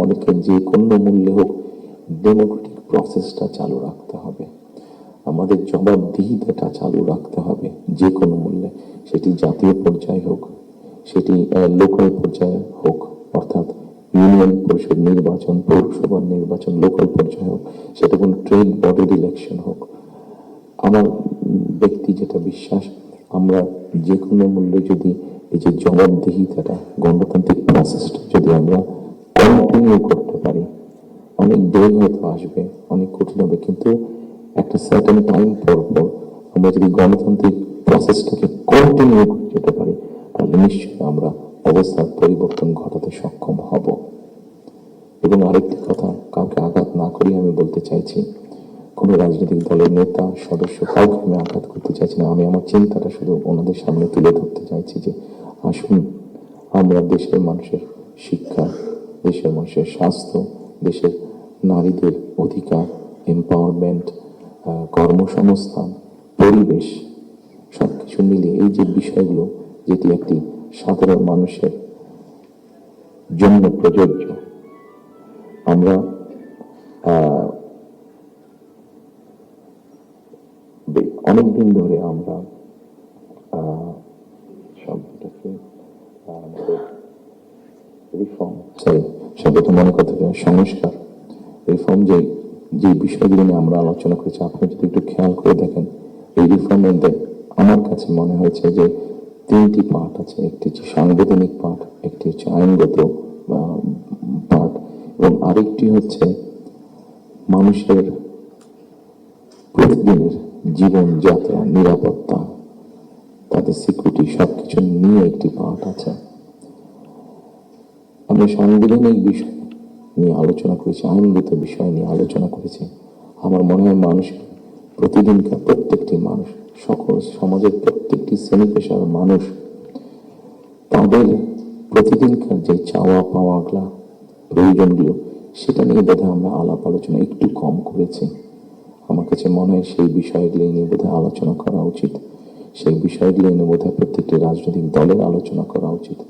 আমাদেরকে যে কোনো মূল্যে হোক ডেমোক্রেটিক প্রসেসটা চালু রাখতে হবে, আমাদের জবাবদিহিতাটা চালু রাখতে হবে যে কোনো মূল্যে, সেটি জাতীয় পর্যায়ে হোক, সেটি লোকাল পর্যায়ে হোক, অর্থাৎ ইউনিয়ন পরিষদ নির্বাচন, পৌরসভার নির্বাচন লোকাল পর্যায়ে হোক, সেটা কোনো ট্রেড বডির ইলেকশন হোক। আমার ব্যক্তি যেটা বিশ্বাস, আমরা যে কোনো মূল্যে যদি এই যে জবাবদিহিতাটা, গণতান্ত্রিক প্রসেসটা যদি আমরা কন্টিনিউ করতে পারি, অনেক দেরি হয়তো আসবে, অনেক কঠিন হবে, কিন্তু একটা সার্টেন টাইম পর পর আমরা যদি গণতান্ত্রিক প্রসেসটাকে কন্টিনিউ করে যেতে পারি, তাহলে নিশ্চয়ই আমরা অবস্থার পরিবর্তন ঘটাতে সক্ষম হব। এবং আরেকটি কথা, কাউকে আঘাত না করি আমি বলতে চাইছি, কোনো রাজনৈতিক দলের নেতা সদস্য কাউকে আমি আঘাত করতে চাইছি না। আমি আমার চিন্তাটা শুধু ওনাদের সামনে তুলে ধরতে চাইছি যে আসুন আমরা দেশের মানুষের শিক্ষা, দেশের মানুষের স্বাস্থ্য, দেশের নারীদের অধিকার, এম্পাওয়ারমেন্ট, কর্মসংস্থান, পরিবেশ, সবকিছু মিলিয়ে এই যে বিষয়গুলো, যেটি একটি সাধারণ মানুষের জন্য প্রযোজ্য, আমরা অনেকদিন ধরে আমরা শব্দটাকে আমাদের রিফর্ম, শব্দটা মনে করতে সংস্কার, রিফর্ম, যে বিষয়গুলো নিয়ে আমরা আলোচনা করেছি, আপনি যদি একটু খেয়াল করে দেখেন এই রিফর্মের আমার কাছে মনে হয়েছে যে তিনটি পার্ট আছে। একটি হচ্ছে সাংবিধানিক পার্ট, একটি হচ্ছে আইনগত পার্ট, এবং আরেকটি হচ্ছে মানুষের প্রতিদিনের জীবনযাত্রা, নিরাপত্তা, তাদের সিকিউরিটি, সবকিছু নিয়ে একটি পার্ট আছে। আমরা সাংবিধানিক বিষয় নিয়ে আলোচনা করেছি, আইনগত বিষয় নিয়ে আলোচনা করেছি। আমার মনে হয় মানুষের প্রতিদিনকার প্রত্যেকটি মানুষ, সকল সমাজের প্রত্যেকটি শ্রেণী পেশার মানুষ, তাদের প্রতিদিনকার যে চাওয়া পাওয়াগুলা, প্রয়োজনগুলো, সেটা নিয়ে বোধহয় আমরা আলাপ আলোচনা একটু কম করেছি। আমার কাছে মনে হয় সেই বিষয়গুলি নিয়ে বোধহয় আলোচনা করা উচিত, সেই বিষয়গুলি নিয়ে বোধহয় প্রত্যেকটি রাজনৈতিক দলের আলোচনা করা উচিত।